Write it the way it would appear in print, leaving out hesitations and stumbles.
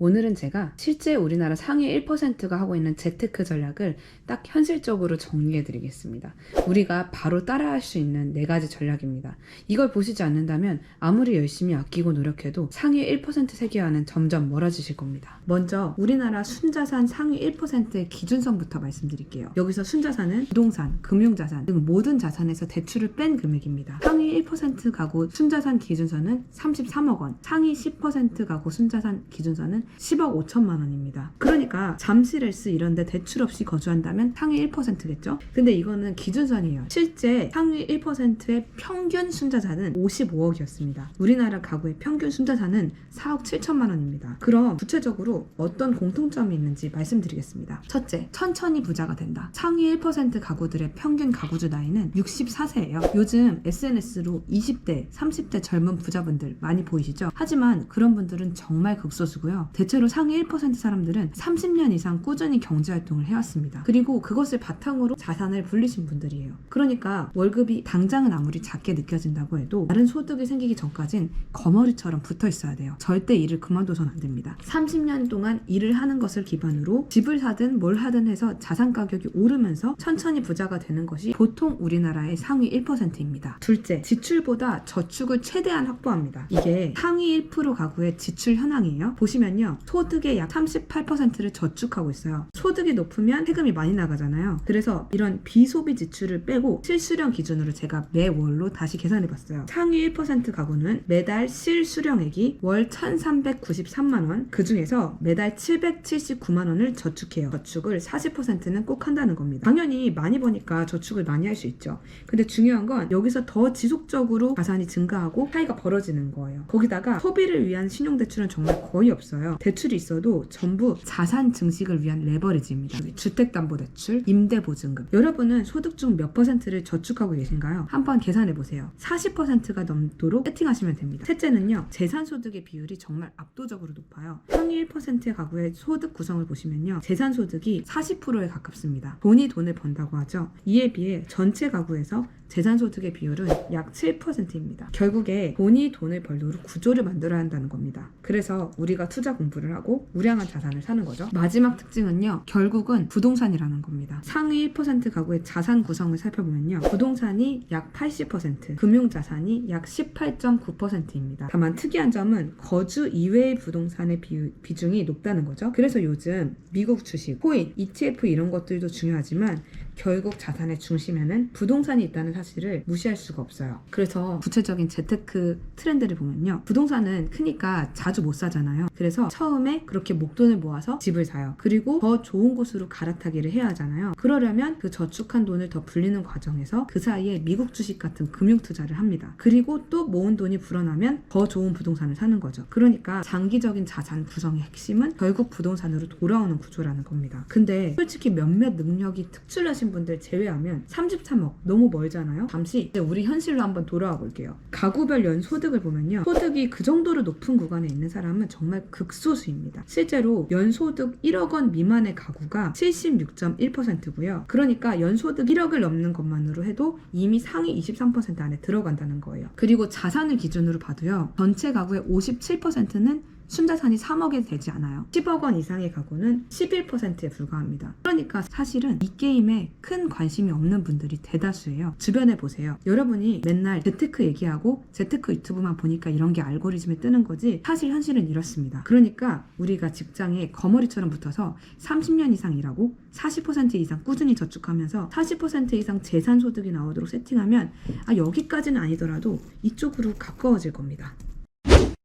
오늘은 제가 실제 우리나라 상위 1%가 하고 있는 재테크 전략을 딱 현실적으로 정리해 드리겠습니다. 우리가 바로 따라할 수 있는 4가지 전략입니다. 이걸 보시지 않는다면 아무리 열심히 아끼고 노력해도 상위 1% 세계와는 점점 멀어지실 겁니다. 먼저 우리나라 순자산 상위 1%의 기준선부터 말씀드릴게요. 여기서 순자산은 부동산, 금융자산 등 모든 자산에서 대출을 뺀 금액입니다. 상위 1% 가구 순자산 기준선은 33억 원, 상위 10% 가구 순자산 기준선은 10억 5천만 원입니다. 그러니까 잠실 S 이런데 대출 없이 거주한다면 상위 1%겠죠? 근데 이거는 기준선이에요. 실제 상위 1%의 평균 순자산은 55억이었습니다. 우리나라 가구의 평균 순자산은 4억 7천만 원입니다. 그럼 구체적으로 어떤 공통점이 있는지 말씀드리겠습니다. 첫째, 천천히 부자가 된다. 상위 1% 가구들의 평균 가구주 나이는 64세예요. 요즘 SNS로 20대, 30대 젊은 부자분들 많이 보이시죠? 하지만 그런 분들은 정말 극소수고요. 대체로 상위 1% 사람들은 30년 이상 꾸준히 경제활동을 해왔습니다. 그리고 그것을 바탕으로 자산을 불리신 분들이에요. 그러니까 월급이 당장은 아무리 작게 느껴진다고 해도 다른 소득이 생기기 전까진 거머리처럼 붙어 있어야 돼요. 절대 일을 그만둬선 안 됩니다. 30년 동안 일을 하는 것을 기반으로 집을 사든 뭘 하든 해서 자산 가격이 오르면서 천천히 부자가 되는 것이 보통 우리나라의 상위 1%입니다. 둘째, 지출보다 저축을 최대한 확보합니다. 이게 상위 1% 가구의 지출 현황이에요. 보시면요, 소득의 약 38%를 저축하고 있어요. 소득이 높으면 세금이 많이 나가잖아요. 그래서 이런 비소비 지출을 빼고 실수령 기준으로 제가 매월로 다시 계산해봤어요. 상위 1% 가구는 매달 실수령액이 월 1,393만 원, 그 중에서 매달 779만 원을 저축해요. 저축을 40%는 꼭 한다는 겁니다. 당연히 많이 버니까 저축을 많이 할 수 있죠. 근데 중요한 건 여기서 더 지속적으로 자산이 증가하고 차이가 벌어지는 거예요. 거기다가 소비를 위한 신용대출은 정말 거의 없어요. 대출이 있어도 전부 자산 증식을 위한 레버리지입니다. 주택담보대출, 임대보증금. 여러분은 소득 중 몇 %를 저축하고 계신가요? 한번 계산해보세요. 40%가 넘도록 세팅하시면 됩니다. 셋째는요, 재산소득의 비율이 정말 압도적으로 높아요. 상위 1%의 가구의 소득 구성을 보시면요, 재산소득이 40%에 가깝습니다. 돈이 돈을 번다고 하죠. 이에 비해 전체 가구에서 재산소득의 비율은 약 7%입니다. 결국에 돈이 돈을 벌도록 구조를 만들어야 한다는 겁니다. 그래서 우리가 투자 공부를 하고 우량한 자산을 사는 거죠. 마지막 특징은요, 결국은 부동산이라는 겁니다. 상위 1% 가구의 자산 구성을 살펴보면요, 부동산이 약 80%, 금융자산이 약 18.9%입니다. 다만 특이한 점은 거주 이외의 부동산의 비중이 높다는 거죠. 그래서 요즘 미국 주식, 코인, ETF 이런 것들도 중요하지만 결국 자산의 중심에는 부동산이 있다는 사실을 무시할 수가 없어요. 그래서 구체적인 재테크 트렌드를 보면요, 부동산은 크니까 자주 못 사잖아요. 그래서 처음에 그렇게 목돈을 모아서 집을 사요. 그리고 더 좋은 곳으로 갈아타기를 해야 하잖아요. 그러려면 그 저축한 돈을 더 불리는 과정에서 그 사이에 미국 주식 같은 금융 투자를 합니다. 그리고 또 모은 돈이 불어나면 더 좋은 부동산을 사는 거죠. 그러니까 장기적인 자산 구성의 핵심은 결국 부동산으로 돌아오는 구조라는 겁니다. 근데 솔직히 몇몇 능력이 특출나신 분들 제외하면 33억 너무 멀잖아요. 잠시 우리 현실로 한번 돌아와 볼게요. 가구별 연소득을 보면요, 소득이 그 정도로 높은 구간에 있는 사람은 정말 극소수입니다. 실제로 연소득 1억 원 미만의 가구가 76.1%고요. 그러니까 연소득 1억을 넘는 것만으로 해도 이미 상위 23% 안에 들어간다는 거예요. 그리고 자산을 기준으로 봐도요, 전체 가구의 57%는 순자산이 3억이 되지 않아요. 10억 원 이상의 가구는 11%에 불과합니다. 그러니까 사실은 이 게임에 큰 관심이 없는 분들이 대다수예요. 주변에 보세요. 여러분이 맨날 재테크 얘기하고 재테크 유튜브만 보니까 이런 게 알고리즘에 뜨는 거지, 사실 현실은 이렇습니다. 그러니까 우리가 직장에 거머리처럼 붙어서 30년 이상 일하고 40% 이상 꾸준히 저축하면서 40% 이상 재산 소득이 나오도록 세팅하면 여기까지는 아니더라도 이쪽으로 가까워질 겁니다.